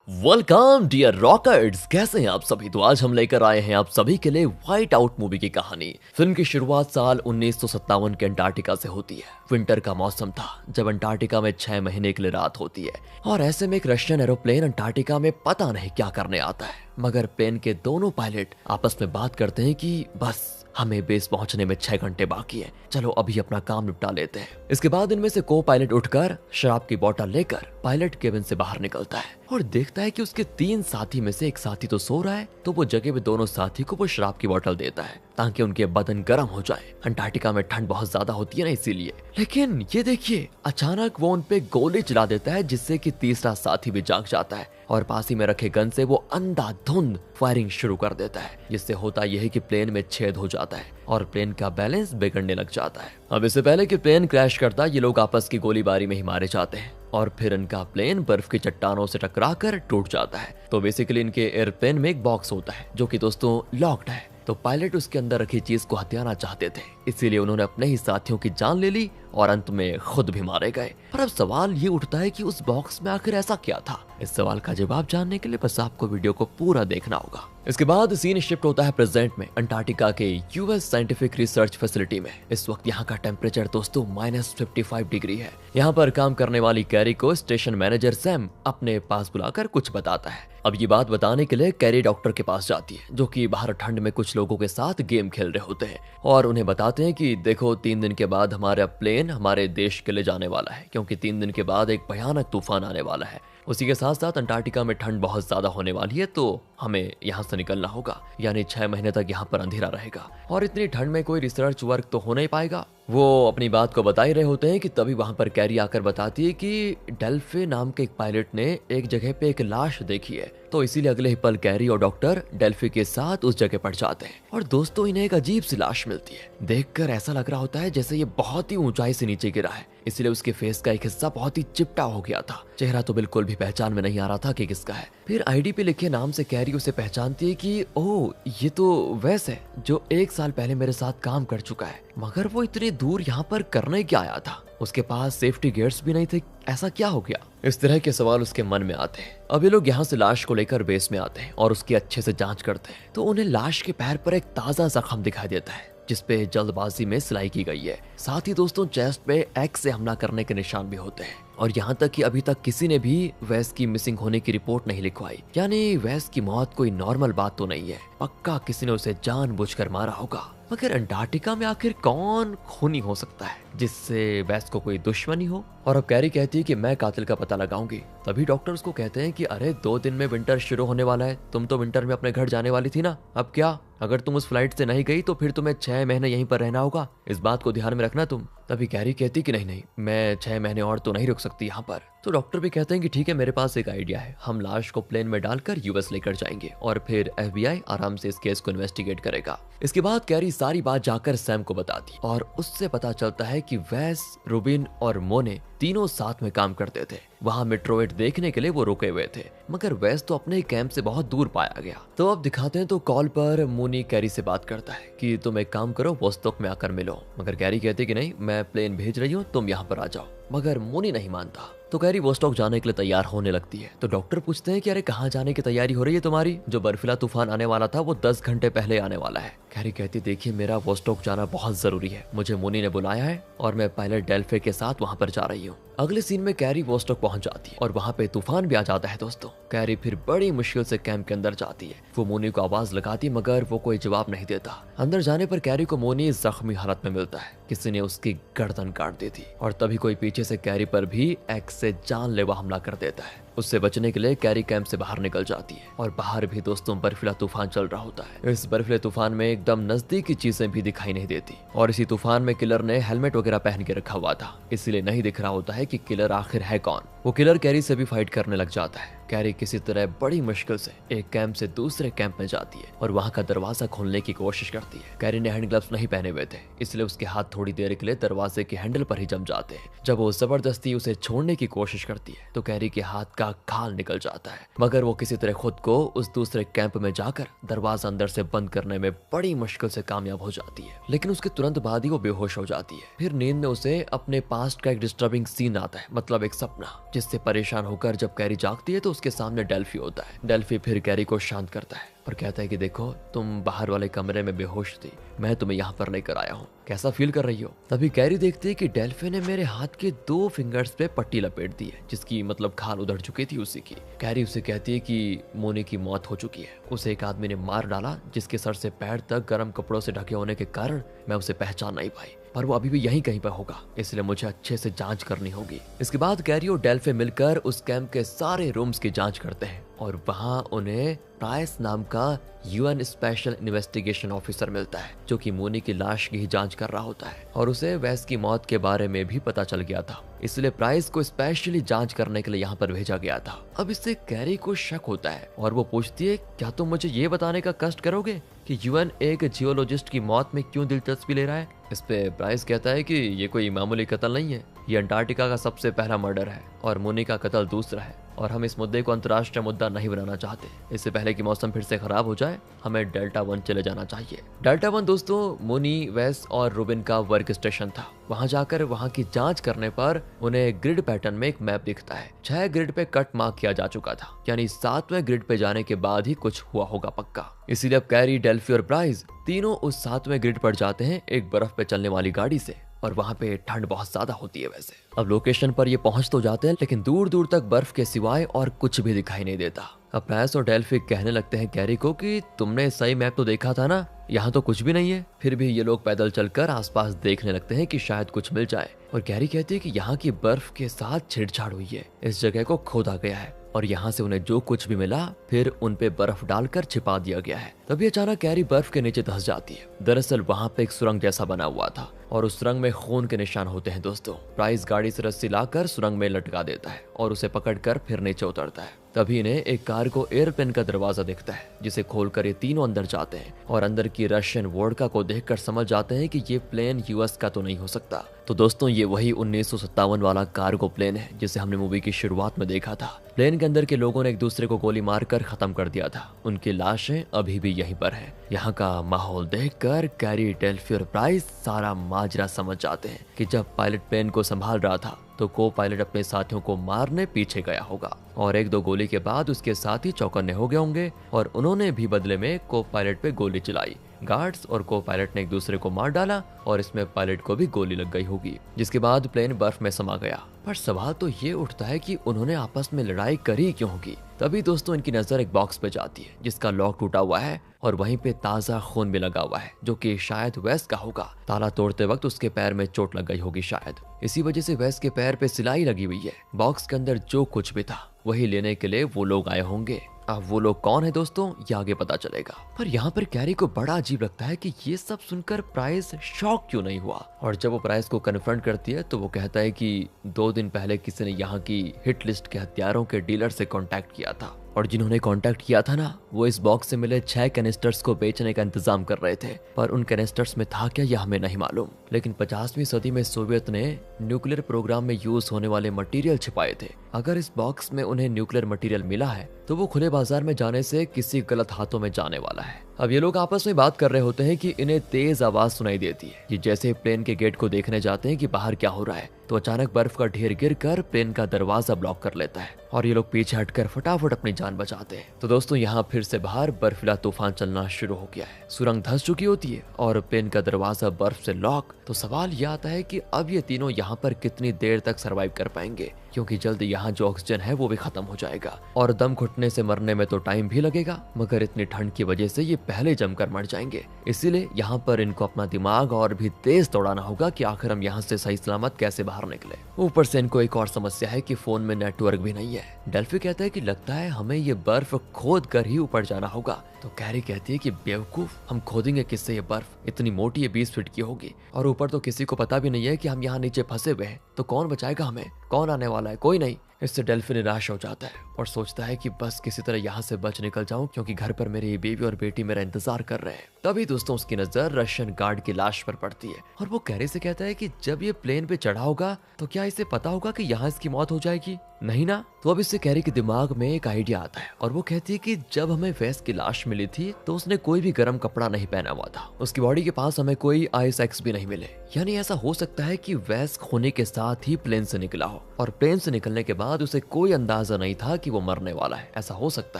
Welcome dear rockers, कैसे हैं आप सभी। तो आज हम लेकर आए हैं आप सभी के लिए व्हाइट आउट मूवी की कहानी। फिल्म की शुरुआत साल 1957 के अंटार्कटिका से होती है। विंटर का मौसम था जब अंटार्कटिका में 6 महीने के लिए रात होती है और ऐसे में एक रशियन एरोप्लेन अंटार्कटिका में पता नहीं क्या करने आता है, मगर प्लेन के दोनों पायलट आपस में बात करते हैं कि बस हमें बेस पहुंचने में 6 घंटे बाकी है, चलो अभी अपना काम निपटा लेते हैं। इसके बाद इनमें से को पायलट उठकर शराब की बोतल लेकर पायलट केबिन से बाहर निकलता है और देखता है कि उसके 3 साथी में से एक साथी तो सो रहा है, तो वो जगह पे दोनों साथी को वो शराब की बोतल देता है ताकि उनके बदन गर्म हो जाए। अंटार्कटिका में ठंड बहुत ज्यादा होती है ना, इसीलिए। लेकिन ये देखिए, अचानक वो उनपे गोली चला देता है जिससे कि तीसरा साथी भी जाग जाता है और पास ही में रखे गन से वो अंधाधुंध फायरिंग शुरू कर देता है, जिससे होता यह है कि प्लेन में छेद हो जाता है और प्लेन का बैलेंस बिगड़ने लग जाता है। अब इससे पहले कि प्लेन क्रैश करता, ये लोग आपस की गोलीबारी में ही मारे जाते हैं और फिर इनका प्लेन बर्फ की चट्टानों से टकराकर टूट जाता है। तो बेसिकली इनके एयरप्लेन में एक बॉक्स होता है जो कि दोस्तों लॉक्ड है। तो पायलट उसके अंदर रखी चीज को हथियाना चाहते थे, इसीलिए उन्होंने अपने ही साथियों की जान ले ली और अंत में खुद भी मारे गए। पर अब सवाल ये उठता है कि उस बॉक्स में आखिर ऐसा क्या था। इस सवाल का जवाब जानने के लिए बस आपको वीडियो को पूरा देखना होगा। इसके बाद सीन शिफ्ट होता है प्रेजेंट में, अंटार्कटिका के यूएस साइंटिफिक रिसर्च फैसिलिटी में। इस वक्त यहाँ का टेम्परेचर दोस्तों -55 डिग्री है। यहाँ पर काम करने वाली कैरी को स्टेशन मैनेजर सैम अपने पास बुलाकर कुछ बताता है। अब ये बात बताने के लिए कैरी डॉक्टर के पास जाती है, जो कि बाहर ठंड में कुछ लोगों के साथ गेम खेल रहे होते हैं और उन्हें बताते हैं कि देखो 3 दिन के बाद हमारा प्लेन हमारे देश के लिए जाने वाला है, क्योंकि 3 दिन के बाद एक भयानक तूफान आने वाला है। उसी के साथ साथ अंटार्कटिका में ठंड बहुत ज्यादा होने वाली है, तो हमें यहाँ से निकलना होगा, यानी 6 महीने तक यहाँ पर अंधेरा रहेगा और इतनी ठंड में कोई रिसर्च वर्क तो हो नहीं पाएगा। वो अपनी बात को बता ही रहे होते हैं कि तभी वहां पर कैरी आकर बताती है कि डेल्फे नाम के एक पायलट ने एक जगह पे एक लाश देखी है। तो इसीलिए अगले ही पल कैरी और डॉक्टर डेल्फी के साथ उस जगह पर जाते हैं और दोस्तों इन्हें एक अजीब सी लाश मिलती है। देखकर ऐसा लग रहा होता है जैसे ये बहुत ही ऊंचाई से नीचे गिरा है, इसलिए उसके फेस का एक हिस्सा बहुत ही चिपटा हो गया था। चेहरा तो बिल्कुल भी पहचान में नहीं आ रहा था कि किसका है। फिर आईडी पे लिखे नाम से कैरी उसे पहचानती है कि ओह, ये तो वैस है जो 1 साल पहले मेरे साथ काम कर चुका है, मगर वो इतनी दूर यहाँ पर करने क्या आया था? उसके पास सेफ्टी गेट्स भी नहीं थे, ऐसा क्या हो गया? इस तरह के सवाल उसके मन में आते हैं। अब ये लोग यहाँ से लाश को लेकर बेस में आते हैं और उसकी अच्छे से जांच करते हैं, तो उन्हें लाश के पैर पर एक ताजा जख्म दिखाई देता है जिसपे जल्दबाजी में सिलाई की गई है। साथ ही दोस्तों चेस्ट पे एक्स से हमला करने के निशान भी होते हैं और यहाँ तक कि अभी तक किसी ने भी वैस की मिसिंग होने की रिपोर्ट नहीं लिखवाई, यानी वैस की मौत कोई नॉर्मल बात तो नहीं है, पक्का किसी ने उसे जानबूझकर मारा होगा। मगर अंटार्कटिका में आखिर कौन खूनी हो सकता है जिससे वैस को कोई दुश्मनी हो? और अब कैरी कहती है कि मैं कातिल का पता लगाऊंगी। तभी डॉक्टर उसको कहते हैं कि अरे 2 दिन में विंटर शुरू होने वाला है, तुम तो विंटर में अपने घर जाने वाली थी ना, अब क्या? अगर तुम उस फ्लाइट से नहीं गई तो फिर तुम्हें 6 महीने यहीं पर रहना होगा, इस बात को ध्यान में रखना तुम। तभी कैरी कहती कि नहीं, मैं 6 महीने और तो नहीं रुक सकती यहाँ पर। तो डॉक्टर भी कहते हैं कि ठीक है, मेरे पास एक आइडिया है, हम लाश को प्लेन में डालकर यूएस लेकर जाएंगे और फिर एफबीआई आराम से इस केस को इन्वेस्टिगेट करेगा। इसके बाद कैरी सारी बात जाकर सैम को बताती और उससे पता चलता है कि वैस, रूबिन और मोने तीनों साथ में काम करते थे। वहाँ मेट्रोइड देखने के लिए वो रुके हुए थे, मगर वैस तो अपने कैंप से बहुत दूर पाया गया। तो अब दिखाते हैं तो कॉल पर मोनी कैरी से बात करता है कि तुम एक काम करो, वोस्टॉक में आकर मिलो, मगर कैरी कहती कि नहीं, मैं प्लेन भेज रही हूँ, तुम यहाँ पर आ जाओ। मगर मोनी नहीं मानता, तो कैरी वोस्टॉक जाने के लिए तैयार होने लगती है। तो डॉक्टर पूछते हैं कि अरे कहाँ जाने की तैयारी हो रही है तुम्हारी? जो बर्फीला तूफान आने वाला था वो 10 घंटे पहले आने वाला है। कैरी कहती देखिए, मेरा वोस्टॉक जाना बहुत जरूरी है, मुझे मोनी ने बुलाया है और मैं पायलट डेल्फे के साथ वहाँ पर जा रही हूँ। अगले सीन में कैरी वोस्टॉक पहुंच जाती है और वहाँ पे तूफान भी आ जाता है दोस्तों। कैरी फिर बड़ी मुश्किल से कैंप के अंदर जाती है। वो मोनी को आवाज लगाती मगर वो कोई जवाब नहीं देता। अंदर जाने पर कैरी को मोनी जख्मी हालत में मिलता है, किसी ने उसकी गर्दन काट दी थी और तभी कोई पीछे से कैरी पर भी एक्स से जानलेवा हमला कर देता है। उससे बचने के लिए कैरी कैंप से बाहर निकल जाती है और बाहर भी दोस्तों बर्फीला तूफान चल रहा होता है। इस बर्फीले तूफान में एकदम नजदीक की चीजें भी दिखाई नहीं देती और इसी तूफान में किलर ने हेलमेट वगैरह पहन के रखा हुआ था, इसलिए नहीं दिख रहा होता है कि किलर आखिर है कौन। वो किलर कैरी से भी फाइट करने लग जाता है। कैरी किसी तरह बड़ी मुश्किल से एक कैंप से दूसरे कैंप में जाती है और वहाँ का दरवाजा खोलने की कोशिश करती है। कैरी ने हैंड ग्लव्स नहीं पहने हुए थे, इसलिए उसके हाथ थोड़ी देर के लिए दरवाजे के हैंडल पर ही जम जाते हैं। जब वो जबरदस्ती उसे छोड़ने की कोशिश करती है तो कैरी के हाथ का खाल निकल जाता है, मगर वो किसी तरह खुद को उस दूसरे कैंप में जाकर दरवाजा अंदर से बंद करने में बड़ी मुश्किल से कामयाब हो जाती है। लेकिन उसके तुरंत बाद ही वो बेहोश हो जाती है। फिर नींद में उसे अपने पास्ट का एक डिस्टर्बिंग सीन आता है, मतलब एक सपना, जिससे परेशान होकर जब कैरी जागती है तो उसके सामने डेल्फी होता है। डेल्फी फिर कैरी को शांत करता है और कहता है कि देखो, तुम बाहर वाले कमरे में बेहोश थी, मैं तुम्हें यहाँ पर लेकर आया हूँ, कैसा फील कर रही हो? तभी कैरी देखती है कि डेल्फी ने मेरे हाथ के 2 फिंगर्स पे पट्टी लपेट दी है, जिसकी मतलब खाल उधड़ चुकी थी उसी की। कैरी उसे कहती है कि मोनी की मौत हो चुकी है, उसे एक आदमी ने मार डाला जिसके सर से पैर तक गर्म कपड़ों से ढके होने के कारण मैं उसे पहचान नहीं पाई, पर वो अभी भी यहीं कहीं पर होगा, इसलिए मुझे अच्छे से जांच करनी होगी। इसके बाद कैरी और डेल्फी मिलकर उस कैंप के सारे रूम्स की जांच करते हैं और वहां उन्हें प्राइस नाम का यूएन स्पेशल इन्वेस्टिगेशन ऑफिसर मिलता है, जो कि मोनी की लाश की ही जांच कर रहा होता है और उसे वेस की मौत के बारे में भी पता चल गया था, इसलिए प्राइस को स्पेशली जांच करने के लिए यहाँ पर भेजा गया था। अब इससे कैरी को शक होता है और वो पूछती है, क्या तुम मुझे ये बताने का कष्ट करोगे कि यूएन एक जियोलॉजिस्ट की मौत में क्यों दिलचस्पी ले रहा है? इस पे प्राइस कहता है कि ये कोई मामूली कत्ल नहीं है, ये अंटार्कटिका का सबसे पहला मर्डर है और मोनी का कत्ल दूसरा है, और हम इस मुद्दे को अंतर्राष्ट्रीय मुद्दा नहीं बनाना चाहते। इससे पहले कि मौसम फिर से खराब हो जाए, हमें डेल्टा 1 चले जाना चाहिए। डेल्टा 1 दोस्तों मोनी, वेस और रूबिन का वर्क स्टेशन था। वहां जाकर वहां की जांच करने पर उन्हें ग्रिड पैटर्न में एक मैप दिखता है। 6 ग्रिड पे कट मार्क किया जा चुका था, यानी 7वें ग्रिड पे जाने के बाद ही कुछ हुआ होगा पक्का। इसीलिए अब कैरी, डेल्फी और प्राइस तीनों उस 7वें ग्रिड पर जाते हैं एक बर्फ पे चलने वाली गाड़ी से, और वहां पे ठंड बहुत ज्यादा होती है। वैसे अब लोकेशन पर ये पहुंच तो जाते हैं, लेकिन दूर दूर तक बर्फ के सिवाय और कुछ भी दिखाई नहीं देता। अब प्राइस और डेल्फी कहने लगते हैं कैरी को कि तुमने सही मैप तो देखा था ना, यहाँ तो कुछ भी नहीं है। फिर भी ये लोग पैदल चलकर आसपास देखने लगते हैं कि शायद कुछ मिल जाए, और कैरी कहती है कि यहाँ की बर्फ के साथ छेड़छाड़ हुई है, इस जगह को खोदा गया है और यहाँ से उन्हें जो कुछ भी मिला फिर उन पे बर्फ डालकर छिपा दिया गया है। तभी अचानक कैरी बर्फ के नीचे धंस जाती है। दरअसल वहाँ पे एक सुरंग जैसा बना हुआ था और उस सुरंग में खून के निशान होते हैं दोस्तों। प्राइस गाड़ी से रस्सी लाकर सुरंग में लटका देता है और उसे पकड़कर फिर नीचे उतरता है। तभी इन्हें एक कार्गो एयरप्लेन का दरवाजा दिखता है, जिसे खोलकर ये तीनों अंदर जाते हैं और अंदर की रशियन वोडका को देखकर समझ जाते हैं कि ये प्लेन यूएस का तो नहीं हो सकता। तो दोस्तों ये वही 1957 वाला कार्गो प्लेन है जिसे हमने मूवी की शुरुआत में देखा था। प्लेन के अंदर के लोगों ने एक दूसरे को गोली मारकर खत्म कर दिया था, उनकी लाशें अभी भी यहीं पर है। यहाँ का माहौल देखकर कैरी, डेल्फी और प्राइस सारा माजरा समझ जाते हैं कि जब पायलट प्लेन को संभाल रहा था तो को पायलट अपने साथियों को मारने पीछे गया होगा और 1-2 गोली के बाद उसके साथी चौकन्ने हो गए होंगे और उन्होंने भी बदले में को पायलट पे गोली चलाई। गार्ड्स और को पायलट ने एक दूसरे को मार डाला और इसमें पायलट को भी गोली लग गई होगी, जिसके बाद प्लेन बर्फ में समा गया। पर सवाल तो ये उठता है कि उन्होंने आपस में लड़ाई करी क्यों होगी। तभी दोस्तों इनकी नजर एक बॉक्स पे जाती है जिसका लॉक टूटा हुआ है और वहीं पे ताजा खून भी लगा हुआ है, जो कि शायद वेस का होगा। ताला तोड़ते वक्त उसके पैर में चोट लग गई होगी शायद, इसी वजह से वेस के पैर पे सिलाई लगी हुई है। बॉक्स के अंदर जो कुछ भी था वही लेने के लिए वो लोग आए होंगे। अब वो लोग कौन है दोस्तों, ये आगे पता चलेगा। पर यहाँ पर कैरी को बड़ा अजीब लगता है कि ये सब सुनकर प्राइस शॉक क्यों नहीं हुआ, और जब वो प्राइस को कन्फ्रंट करती है तो वो कहता है कि 2 दिन पहले किसी ने यहाँ की हिट लिस्ट के हथियारों के डीलर से कांटेक्ट किया था और जिन्होंने कांटेक्ट किया था ना, वो इस बॉक्स से मिले 6 कैनिस्टर्स को बेचने का इंतजाम कर रहे थे। पर उन कैनिस्टर्स में था क्या, यह हमें नहीं मालूम। लेकिन 50वीं सदी में सोवियत ने न्यूक्लियर प्रोग्राम में यूज होने वाले मटेरियल छिपाए थे। अगर इस बॉक्स में उन्हें न्यूक्लियर मटेरियल मिला है तो वो खुले बाजार में जाने से किसी गलत हाथों में जाने वाला है। अब ये लोग आपस में बात कर रहे होते हैं कि इन्हें तेज आवाज सुनाई देती है। ये जैसे प्लेन के गेट को देखने जाते हैं कि बाहर क्या हो रहा है, तो अचानक बर्फ का ढेर गिरकर प्लेन का दरवाजा ब्लॉक कर लेता है और ये लोग पीछे हटकर फटाफट अपनी जान बचाते हैं। तो दोस्तों यहाँ फिर से बाहर बर्फीला तूफान चलना शुरू हो गया है। सुरंग धंस चुकी होती है और प्लेन का दरवाजा बर्फ से लॉक। तो सवाल यह आता है कि अब ये तीनों यहाँ पर कितनी देर तक सरवाइव कर पाएंगे, क्योंकि जल्दी यहाँ जो ऑक्सीजन है वो भी खत्म हो जाएगा और दम घुटने से मरने में तो टाइम भी लगेगा, मगर इतनी ठंड की वजह से ये पहले जमकर मर जाएंगे। इसीलिए यहाँ पर इनको अपना दिमाग और भी तेज दौड़ाना होगा कि आखिर हम यहाँ से सही सलामत कैसे बाहर निकले। ऊपर से इनको एक और समस्या है कि फोन में नेटवर्क भी नहीं है। डेल्फी कहता है कि लगता है हमें ये बर्फ खोद कर ही ऊपर जाना होगा। तो कैरी कहती है कि बेवकूफ, हम खोदेंगे किससे ये बर्फ, इतनी मोटी है 20 फीट की होगी और ऊपर तो किसी को पता भी नहीं है कि हम यहाँ नीचे फंसे हुए हैं, तो कौन बचाएगा हमें, कौन आने वाला है, कोई नहीं। इससे डेल्फी निराश हो जाता है और सोचता है कि बस किसी तरह यहाँ से बच निकल जाऊं, क्योंकि घर पर मेरी बीवी और बेटी मेरा इंतजार कर रहे हैं। तभी दोस्तों उसकी नजर रशियन गार्ड की लाश पर पड़ती है और वो कैरी से कहता है कि जब ये प्लेन पे चढ़ा होगा तो क्या इसे पता होगा कि यहाँ इसकी मौत हो जाएगी? नहीं ना। तो अब इससे कैरी के दिमाग में एक आइडिया आता है और वो कहती है कि जब हमें वेस की लाश मिली थी तो उसने कोई भी गर्म कपड़ा नहीं पहना हुआ था, उसकी बॉडी के पास हमें कोई आइस एक्स भी नहीं मिले। यानी ऐसा हो सकता है कि वेस खोने के साथ ही प्लेन से निकला हो और प्लेन से निकलने के बाद उसे कोई अंदाजा नहीं था कि वो मरने वाला है। ऐसा हो सकता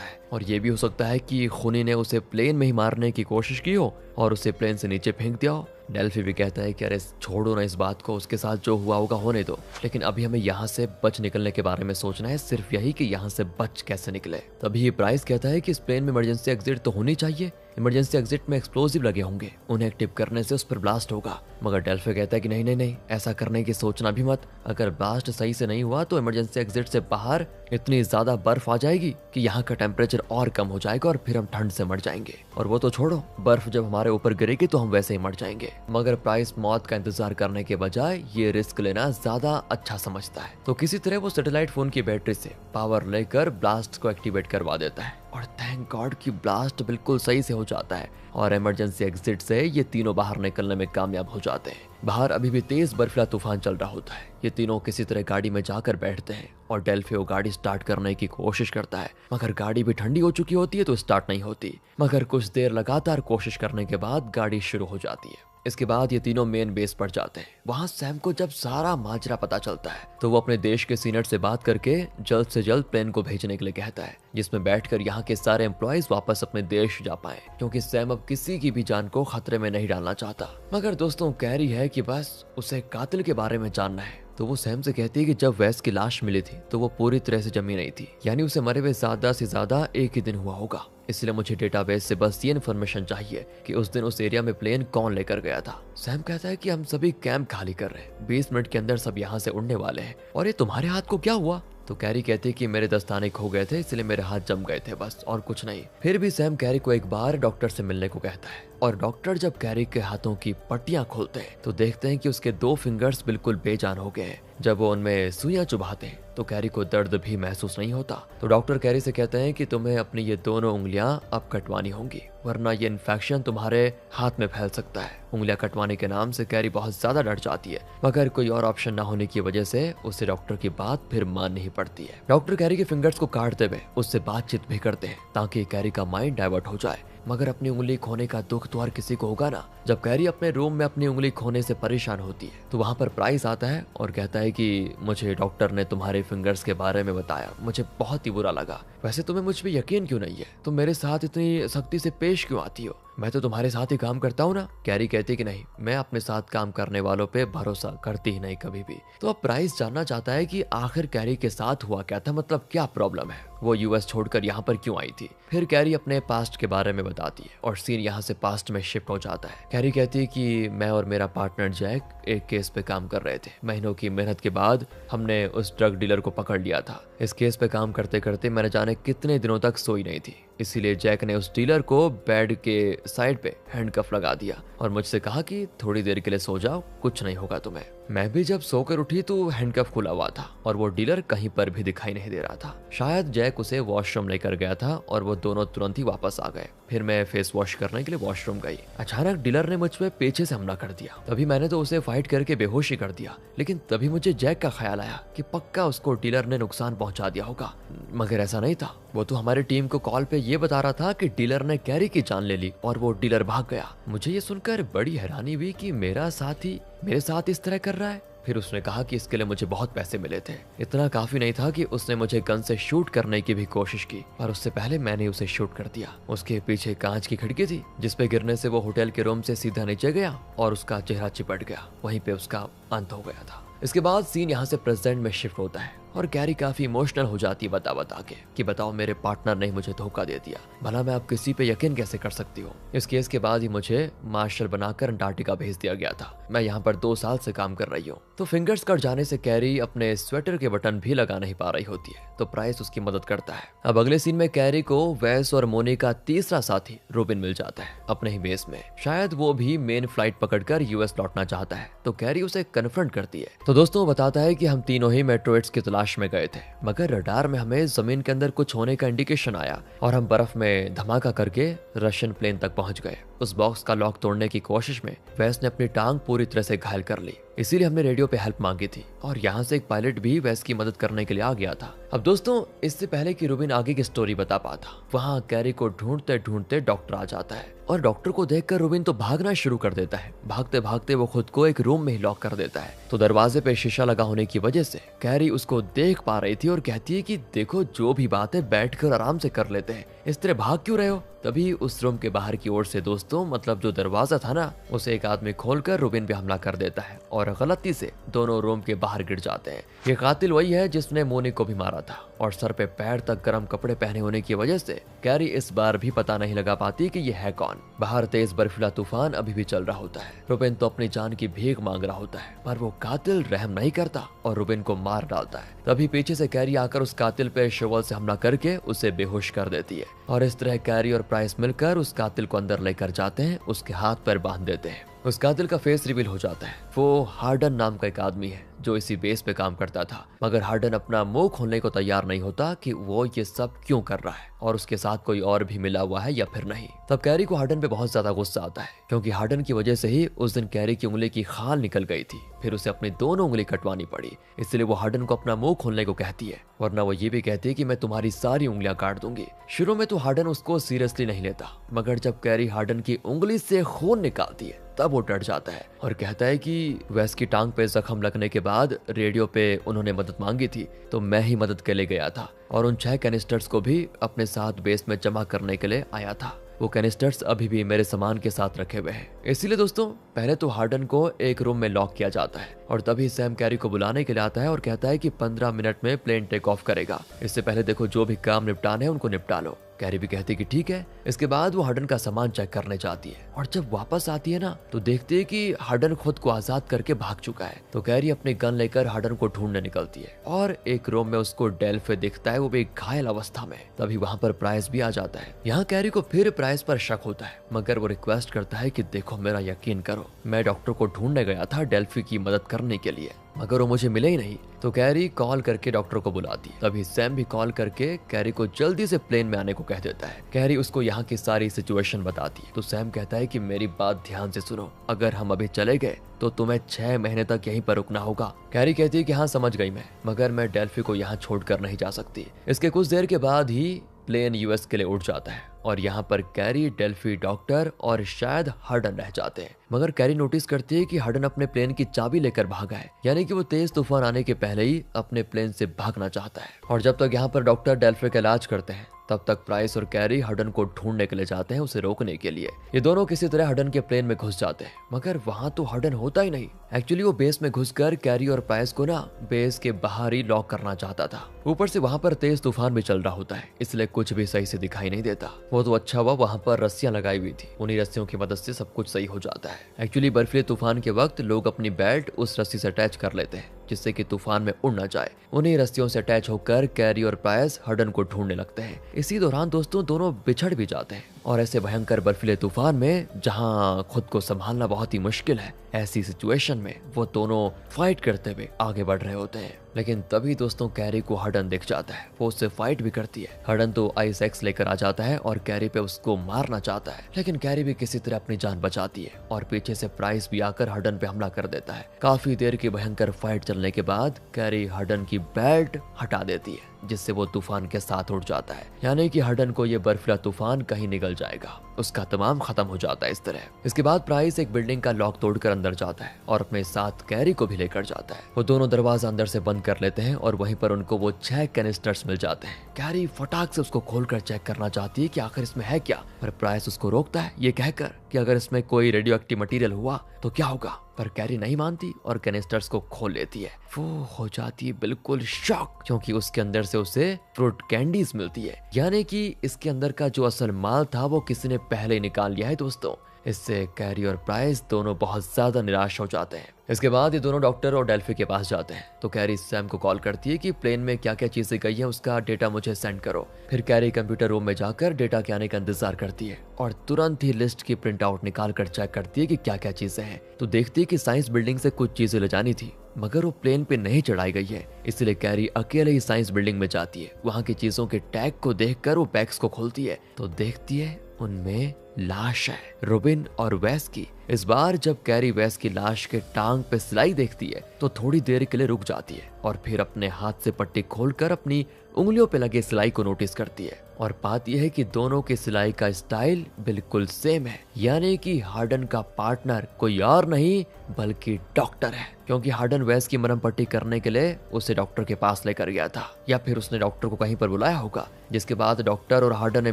है। और ये भी हो सकता है कि खूनी ने उसे प्लेन में ही मारने की कोशिश की हो और उसे प्लेन से नीचे फेंक दिया हो। डेल्फी भी कहता है कि अरे छोड़ो ना इस बात को, उसके साथ जो हुआ होगा होने दो, लेकिन अभी हमें यहाँ से बच निकलने के बारे में सोचना है, सिर्फ यही कि यहाँ से बच कैसे निकले। तभी प्राइस कहता है कि इस प्लेन में इमरजेंसी एग्जिट तो होनी चाहिए, इमरजेंसी एग्जिट में एक्सप्लोजिव लगे होंगे, उन्हें एक्टिव करने से उस पर ब्लास्ट होगा। मगर डेल्फी कहता है कि नहीं नहीं नहीं, ऐसा करने की सोचना भी मत। अगर ब्लास्ट सही से नहीं हुआ तो इमरजेंसी एग्जिट से बाहर इतनी ज्यादा बर्फ आ जाएगी कि यहाँ का टेम्परेचर और कम हो जाएगा और फिर हम ठंड से मर जाएंगे। और वो तो छोड़ो, बर्फ जब हमारे ऊपर गिरेगी तो हम वैसे ही मर जाएंगे। मगर प्राइस मौत का इंतजार करने के बजाय ये रिस्क लेना ज्यादा अच्छा समझता है, तो किसी तरह वो सैटेलाइट फोन की बैटरी से पावर लेकर ब्लास्ट को एक्टिवेट करवा देता है और थैंक गॉड कि ब्लास्ट बिल्कुल सही से हो जाता है और इमरजेंसी एग्जिट से ये तीनों बाहर निकलने में कामयाब हो जाते हैं। बाहर अभी भी तेज बर्फीला तूफान चल रहा होता है। ये तीनों किसी तरह गाड़ी में जाकर बैठते हैं और डेल्फी वो गाड़ी स्टार्ट करने की कोशिश करता है, मगर गाड़ी भी ठंडी हो चुकी होती है तो स्टार्ट नहीं होती। मगर कुछ देर लगातार कोशिश करने के बाद गाड़ी शुरू हो जाती है। इसके बाद ये तीनों मेन बेस पर जाते हैं। वहां सैम को जब सारा माजरा पता चलता है तो वो अपने देश के सीनेट से बात करके जल्द से जल्द प्लेन को भेजने के लिए कहता है, जिसमें बैठकर यहाँ के सारे एम्प्लॉयज वापस अपने देश जा पाए, क्योंकि सैम अब किसी की भी जान को खतरे में नहीं डालना चाहता। मगर दोस्तों कैरी है कि बस उसे कातिल के बारे में जानना है, तो वो सैम से कहती है कि जब वेस की लाश मिली थी तो वो पूरी तरह से जमी नहीं थी, यानी उसे मरे हुए ज्यादा से ज्यादा एक ही दिन हुआ होगा। इसलिए मुझे डेटाबेस से बस ये इन्फॉर्मेशन चाहिए कि उस दिन उस एरिया में प्लेन कौन लेकर गया था। सैम कहता है कि हम सभी कैंप खाली कर रहे हैं, 20 मिनट के अंदर सब यहाँ से उड़ने वाले हैं, और ये तुम्हारे हाथ को क्या हुआ? तो कैरी कहती है कि मेरे दस्ताने खो गए थे इसलिए मेरे हाथ जम गए थे, बस और कुछ नहीं। फिर भी सैम कैरी को एक बार डॉक्टर से मिलने को कहता है और डॉक्टर जब कैरी के हाथों की पट्टियां खोलते हैं तो देखते हैं कि उसके 2 फिंगर्स बिल्कुल बेजान हो गए हैं। जब वो उनमें सुइयां चुभाते हैं तो कैरी को दर्द भी महसूस नहीं होता। तो डॉक्टर कैरी से कहते हैं कि तुम्हें अपनी ये दोनों उंगलियां अब कटवानी होंगी, वरना ये इन्फेक्शन तुम्हारे हाथ में फैल सकता है। उंगलियां कटवाने के नाम से कैरी बहुत ज्यादा डर जाती है, मगर कोई और ऑप्शन न होने की वजह से उसे डॉक्टर की बात फिर माननी पड़ती है। डॉक्टर कैरी के फिंगर्स को काटते हुए उससे बातचीत भी करते हैं ताकि कैरी का माइंड डाइवर्ट हो जाए। मगर अपनी उंगली खोने का दुख तो हर किसी को होगा ना। जब कैरी अपने रूम में अपनी उंगली खोने से परेशान होती है तो वहां पर प्राइस आता है और कहता है कि मुझे डॉक्टर ने तुम्हारे फिंगर्स के बारे में बताया, मुझे बहुत ही बुरा लगा। वैसे तुम्हें मुझ पे यकीन क्यों नहीं है? तुम मेरे साथ इतनी सख्ती से पेश क्यों आती हो? मैं तो तुम्हारे साथ ही काम करता हूँ ना। कैरी कहती कि नहीं, मैं अपने साथ काम करने वालों पे भरोसा करती ही नहीं कभी भी। तो अब प्राइस जानना चाहता है कि आखिर कैरी के साथ हुआ क्या था, मतलब क्या प्रॉब्लम है, वो यूएस छोड़कर यहाँ पर क्यों आई थी। फिर कैरी अपने पास्ट के बारे में बताती है और सीन यहाँ से पास्ट में शिफ्ट हो जाता है। कैरी कहती है कि मैं और मेरा पार्टनर जैक एक केस पे काम कर रहे थे। महीनों की मेहनत के बाद हमने उस ड्रग डीलर को पकड़ लिया था। इस केस पे काम करते करते मैंने जाने कितने दिनों तक सोई नहीं थी, इसीलिए जैक ने उस डीलर को बेड के साइड पे हैंडकफ लगा दिया और मुझसे कहा कि थोड़ी देर के लिए सो जाओ, कुछ नहीं होगा तुम्हें। मैं भी जब सोकर उठी तो हैंडकफ खुला हुआ था और वो डीलर कहीं पर भी दिखाई नहीं दे रहा था। शायद जैक उसे वॉशरूम लेकर गया था और वो दोनों तुरंत ही वापस आ गए। फिर मैं फेस वॉश करने के लिए वॉशरूम गई। अचानक डीलर ने मुझ पे पीछे से हमला कर दिया। तभी मैंने तो उसे फाइट करके बेहोश ही कर दिया, लेकिन तभी मुझे जैक का ख्याल आया कि पक्का उसको डीलर ने नुकसान पहुंचा दिया होगा। मगर ऐसा नहीं था। वो तो हमारी टीम को कॉल पे ये बता रहा था कि डीलर ने कैरी की जान ले ली और वो डीलर भाग गया। मुझे ये सुनकर बड़ी हैरानी हुई कि मेरा साथी मेरे साथ इस तरह कर रहा है। फिर उसने कहा कि इसके लिए मुझे बहुत पैसे मिले थे। इतना काफी नहीं था कि उसने मुझे गन से शूट करने की भी कोशिश की, पर उससे पहले मैंने उसे शूट कर दिया। उसके पीछे कांच की खिड़की थी जिसपे गिरने से वो होटल के रूम से सीधा नीचे गया और उसका चेहरा चिपट गया। वहीं पे उसका अंत हो गया था। इसके बाद सीन यहाँ से प्रेजेंट में शिफ्ट होता है और कैरी काफी इमोशनल हो जाती है बता के कि बताओ मेरे पार्टनर ने मुझे धोखा दे दिया, भला मैं अब किसी पे यकीन कैसे कर सकती हूँ। इस केस के बाद ही मुझे मार्शल बनाकर अंटार्कटिका भेज दिया गया था। मैं यहाँ पर 2 साल से काम कर रही हूँ। तो फिंगर्स कट जाने से कैरी अपने स्वेटर के बटन भी लगा नहीं पा रही होती है, तो प्राइस उसकी मदद करता है। अब अगले सीन में कैरी को वेस और मोनी का तीसरा साथी रूबिन मिल जाता है अपने ही बेस में। शायद वो भी मेन फ्लाइट पकड़कर यूएस लौटना चाहता है, तो कैरी उसे कन्फ्रंट करती है। तो दोस्तों बताता है कि हम तीनों ही मेट्रोइड्स की तलाश तलाश में गए थे, मगर रडार में हमें जमीन के अंदर कुछ होने का इंडिकेशन आया और हम बर्फ में धमाका करके रशियन प्लेन तक पहुंच गए। उस बॉक्स का लॉक तोड़ने की कोशिश में वैस ने अपनी टांग पूरी तरह से घायल कर ली, इसीलिए हमने रेडियो पे हेल्प मांगी थी और यहाँ से एक पायलट भी वैस की मदद करने के लिए आ गया था। अब दोस्तों, इससे पहले कि रूबिन आगे की स्टोरी बता पाता, वहाँ कैरी को ढूंढते ढूंढते डॉक्टर आ जाता है और डॉक्टर को देखकर रूबिन तो भागना शुरू कर देता है। भागते भागते वो खुद को एक रूम में ही लॉक कर देता है। तो दरवाजे पे शीशा लगा होने की वजह से कैरी उसको देख पा रही थी और कहती है कि देखो, जो भी बात है बैठकर आराम से कर लेते हैं, इस तरह भाग क्यों रहे हो। तभी उस रूम के बाहर की ओर से दोस्तों, मतलब जो दरवाजा था ना, उसे एक आदमी खोलकर रूबिन पे हमला कर देता है और गलती से दोनों रूम के बाहर गिर जाते हैं। ये कातिल वही है जिसने मोनी को भी मारा था और सर पे पैर तक गर्म कपड़े पहने होने की वजह से कैरी इस बार भी पता नहीं लगा पाती कि ये है कौन। बाहर तेज बर्फीला तूफान अभी भी चल रहा होता है। रूबिन तो अपनी जान की भीख मांग रहा होता है, पर वो कातिल रहम नहीं करता और रूबिन को मार डालता है। तभी पीछे से कैरी आकर उस कातिल पे शोवल से हमला करके उसे बेहोश कर देती है और इस तरह कैरी और प्राइस मिलकर उस कातिल को अंदर लेकर जाते हैं, उसके हाथ पैर बांध देते हैं। उस कातिल का फेस रिवील हो जाता है। वो हार्डन नाम का एक आदमी है जो इसी बेस पे काम करता था, मगर हार्डन अपना मुंह खोलने को तैयार नहीं होता कि वो ये सब क्यों कर रहा है और उसके साथ कोई और भी मिला हुआ है या फिर नहीं। तब कैरी को हार्डन पे बहुत ज्यादा गुस्सा आता है, क्योंकि हार्डन की वजह से ही उस दिन कैरी की उंगली की खाल निकल गई थी, फिर उसे अपनी दोनों उंगली कटवानी पड़ी। इसलिए वो हार्डन को अपना मुंह खोलने को कहती है, वरना वो ये भी कहती है कि मैं तुम्हारी सारी उंगलियां काट दूंगी। शुरू में तो हार्डन उसको सीरियसली नहीं लेता, मगर जब कैरी हार्डन की उंगली से खून निकालती है तब वो डर जाता है और कहता है कि वैस की टांग पे जख्म लगने के बाद रेडियो पे उन्होंने मदद मांगी थी, तो मैं ही मदद के लिए गया था और उन 6 कैनिस्टर्स को भी अपने साथ बेस में जमा करने के लिए आया था। वो कैनिस्टर्स अभी भी मेरे सामान के साथ रखे हुए हैं। इसीलिए दोस्तों, पहले तो हार्डन को एक रूम में लॉक किया जाता है और तभी सैम कैरी को बुलाने के लिए आता है और कहता है कि 15 मिनट में प्लेन टेक ऑफ करेगा। इससे पहले देखो, जो भी काम निपटाने हैं उनको निपटा लो। कैरी भी कहती है कि ठीक है। इसके बाद वो हार्डन का सामान चेक करने जाती है और जब वापस आती है ना, तो देखती है कि हार्डन खुद को आजाद करके भाग चुका है। तो कैरी अपनी गन लेकर हार्डन को ढूंढने निकलती है और एक रूम में उसको डेल्फे दिखता है, वो भी घायल अवस्था में। तभी वहाँ पर प्राइस भी आ जाता है। यहाँ कैरी को फिर प्राइस पर शक होता है, मगर वो रिक्वेस्ट करता है कि देखो, मेरा यकीन करो, मैं डॉक्टर को ढूंढने गया था डेल्फी की मदद करने के लिए, मगर वो मुझे मिले ही नहीं। तो कैरी कॉल करके डॉक्टर को बुलाती है। तभी सैम भी कॉल करके कैरी को जल्दी से प्लेन में आने को कह देता है। कैरी उसको यहाँ की सारी सिचुएशन बताती है। तो सैम कहता है कि मेरी बात ध्यान से सुनो, अगर हम अभी चले गए तो तुम्हें 6 महीने तक यहीं पर रुकना होगा। कैरी कहती है कि हाँ, समझ गई मैं, मगर मैं डेल्फी को यहाँ छोड़कर नहीं जा सकती। इसके कुछ देर के बाद ही प्लेन यूएस के लिए उड़ जाता है और यहाँ पर कैरी, डेल्फी, डॉक्टर और शायद हार्डन रह जाते हैं। मगर कैरी नोटिस करती है कि हार्डन अपने प्लेन की चाबी लेकर भागा है, यानी कि वो तेज तूफान आने के पहले ही अपने प्लेन से भागना चाहता है। और जब तक यहाँ पर डॉक्टर डेल्फी का इलाज करते हैं, तब तक प्राइस और कैरी हार्डन को ढूंढने के लिए जाते हैं, उसे रोकने के लिए। ये दोनों किसी तरह हार्डन के प्लेन में घुस जाते हैं, मगर वहां तो हार्डन होता ही नहीं। एक्चुअली वो बेस में घुसकर कैरी और प्राइस को ना बेस के बाहर ही लॉक करना चाहता था। ऊपर से वहां पर तेज तूफान भी चल रहा होता है, इसलिए कुछ भी सही से दिखाई नहीं देता। वो तो अच्छा हुआ वहां पर रस्सियां लगाई हुई थी, उन्हीं रस्सियों की मदद से सब कुछ सही हो जाता है। एक्चुअली बर्फीले तूफान के वक्त लोग अपनी बेल्ट उस रस्सी से अटैच कर लेते हैं, जिससे कि तूफान में उड़ ना जाए। उन्हीं रस्सियों से अटैच होकर कैरी और प्राइस हार्डन को ढूंढने लगते हैं। इसी दौरान दोस्तों, दोनों बिछड़ भी जाते हैं और ऐसे भयंकर बर्फीले तूफान में, जहां खुद को संभालना बहुत ही मुश्किल है, ऐसी सिचुएशन में वो दोनों फाइट करते हुए आगे बढ़ रहे होते हैं। लेकिन तभी दोस्तों, कैरी को हार्डन दिख जाता है। वो उससे फाइट भी करती है। हार्डन तो आइस एक्स लेकर आ जाता है और कैरी पे उसको मारना चाहता है, लेकिन कैरी भी किसी तरह अपनी जान बचाती है और पीछे से प्राइस भी आकर हार्डन पे हमला कर देता है। काफी देर की भयंकर फाइट चलने के बाद कैरी हार्डन की बेल्ट हटा देती है, जिससे वो तूफान के साथ उड़ जाता है, यानी कि हार्डन को ये बर्फीला तूफान कहीं निगल जाएगा, उसका तमाम खत्म हो जाता है इस तरह। इसके बाद प्राइस एक बिल्डिंग का लॉक तोड़कर अंदर जाता है और अपने साथ कैरी को भी लेकर जाता है। वो दोनों दरवाजा अंदर से बंद कर लेते हैं और वहीं पर उनको वो 6 कैनिस्टर्स मिल जाते हैं। कैरी फटाक से उसको खोलकर चेक करना चाहती है कि आखिर इसमें है क्या, पर प्राइस उसको रोकता है ये कहकर कि अगर इसमें कोई रेडियो एक्टिव मटीरियल हुआ तो क्या होगा। पर कैरी नहीं मानती और कैनिस्टर्स को खोल लेती है। वो हो जाती है बिल्कुल शॉक, क्योंकि उसके अंदर से उसे फ्रूट कैंडीज मिलती है, यानी कि इसके अंदर का जो असल माल था वो किसी ने पहले निकाल लिया है दोस्तों। इससे कैरी और प्राइस दोनों बहुत ज्यादा निराश हो जाते हैं। इसके बाद ये दोनों डॉक्टर और डेल्फी के पास जाते हैं। तो कैरी सैम को कॉल करती है कि प्लेन में क्या क्या चीजें गई हैं उसका डेटा मुझे सेंड करो। फिर कैरी कंप्यूटर रूम में जाकर डेटा के आने का इंतजार करती है और तुरंत ही लिस्ट की प्रिंट आउट निकाल कर चेक करती है कि क्या क्या चीजें हैं। तो देखती है कि साइंस बिल्डिंग से कुछ चीजें ले जानी थी मगर वो प्लेन पे नहीं चढ़ाई गई है, इसलिए कैरी अकेले ही साइंस बिल्डिंग में जाती है। वहाँ की चीजों के टैग को देखकर वो बैग्स को खोलती है तो देखती है उनमें लाश है, रोबिन और वेस की। इस बार जब कैरी वेस की लाश के टांग पे सिलाई देखती है तो थोड़ी देर के लिए रुक जाती है और फिर अपने हाथ से पट्टी खोलकर अपनी उंगलियों पे लगे सिलाई को नोटिस करती है और पाती है कि दोनों के सिलाई का स्टाइल बिल्कुल सेम है, यानी कि हार्डन का पार्टनर कोई और नहीं बल्कि डॉक्टर है, क्योंकि हार्डन वेस की मरहम पट्टी करने के लिए उसे डॉक्टर के पास लेकर गया था, या फिर उसने डॉक्टर को कहीं पर बुलाया होगा। जिसके बाद डॉक्टर और हार्डन ने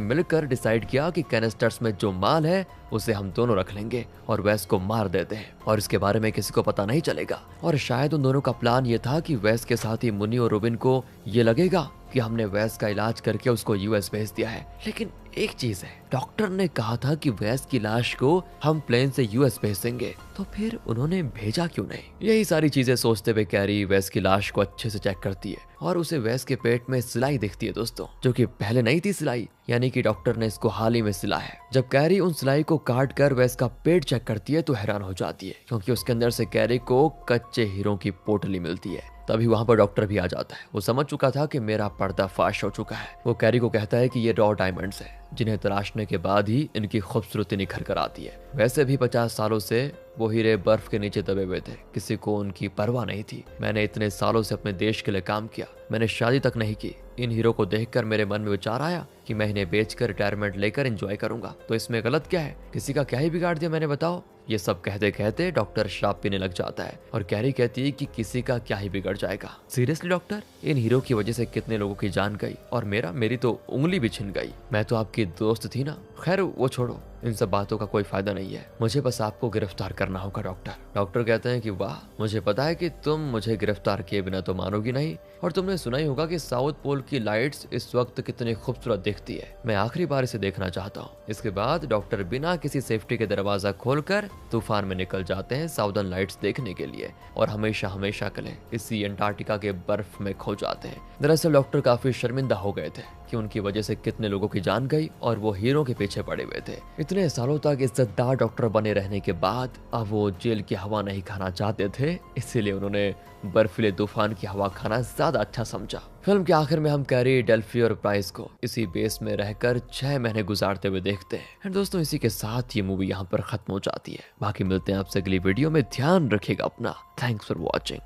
मिलकर डिसाइड किया कि कैनिस्टर्स में जो माल है उसे हम दोनों रख लेंगे और वेस को मार देते हैं और इसके बारे में किसी को पता नहीं चलेगा। और शायद उन दोनों का प्लान ये था कि वेस के साथ ही मुन्नी और रोबिन को ये लगेगा कि हमने वेस का इलाज करके उसको यूएस भेज दिया है। लेकिन एक चीज है, डॉक्टर ने कहा था कि वेस की लाश को हम प्लेन से यूएस भेज देंगे, तो फिर उन्होंने भेजा क्यों नहीं? यही सारी चीजें सोचते हुए कैरी वेस की लाश को अच्छे से चेक करती है और उसे वेस के पेट में सिलाई दिखती है दोस्तों, जो कि पहले नहीं थी सिलाई, यानी कि डॉक्टर ने इसको हाल ही में सिला है। जब कैरी उन सिलाई को काट कर वेस का पेट चेक करती है तो हैरान हो जाती है, क्योंकि उसके अंदर से कैरी को कच्चे हीरों की पोटली मिलती है। तभी वहां पर डॉक्टर भी आ जाता है। वो समझ चुका था कि मेरा पर्दाफाश हो चुका है। वो कैरी को कहता है कि ये रॉ डायमंड्स है, जिन्हें तराशने के बाद ही इनकी खूबसूरती निखर कर आती है। वैसे भी 50 सालों से वो हीरे बर्फ के नीचे दबे हुए थे, किसी को उनकी परवाह नहीं थी। मैंने इतने सालों से अपने देश के लिए काम किया, मैंने शादी तक नहीं की। इन हीरो को देखकर मेरे मन में विचार आया कि मैं इन्हें बेचकर रिटायरमेंट लेकर एंजॉय करूंगा, तो इसमें गलत क्या है? किसी का क्या ही बिगाड़ दिया मैंने, बताओ? ये सब कहते कहते डॉक्टर शराब पीने लग जाता है और कैरी कहती है कि किसी का क्या ही बिगड़ जाएगा। सीरियसली डॉक्टर, इन हीरो की वजह से कितने लोगों की जान गई और मेरी तो उंगली भी छिन गई। मैं तो आपकी दोस्त थी ना। खैर वो छोड़ो, इन सब बातों का कोई फायदा नहीं है, मुझे बस आपको गिरफ्तार करना होगा डॉक्टर। डॉक्टर कहते हैं कि वाह, मुझे पता है कि तुम मुझे गिरफ्तार किए बिना तो मानोगी नहीं, और तुमने सुना ही होगा कि साउथ पोल की लाइट्स इस वक्त कितनी खूबसूरत दिखती है। मैं आखिरी बार इसे देखना चाहता हूँ। इसके बाद डॉक्टर बिना किसी सेफ्टी के दरवाजा खोलकर तूफान में निकल जाते हैं साउदर्न लाइट्स देखने के लिए और हमेशा हमेशा के लिए इसी अंटार्कटिका के बर्फ में खो जाते हैं। दरअसल डॉक्टर काफी शर्मिंदा हो गए थे कि उनकी वजह से कितने लोगों की जान गई और वो हीरो के पीछे पड़े हुए थे। इतने सालों तक इज्जतदार डॉक्टर बने रहने के बाद अब वो जेल की हवा नहीं खाना चाहते थे, इसीलिए उन्होंने बर्फीले तूफान की हवा खाना ज्यादा अच्छा समझा। फिल्म के आखिर में हम कैरी, डेल्फी और प्राइस को इसी बेस में रहकर 6 महीने गुजारते हुए देखते हैं। और दोस्तों, इसी के साथ ये मूवी यहाँ पर खत्म हो जाती है। बाकी मिलते हैं आपसे अगली वीडियो में। ध्यान रखिएगा अपना। Thanks for watching.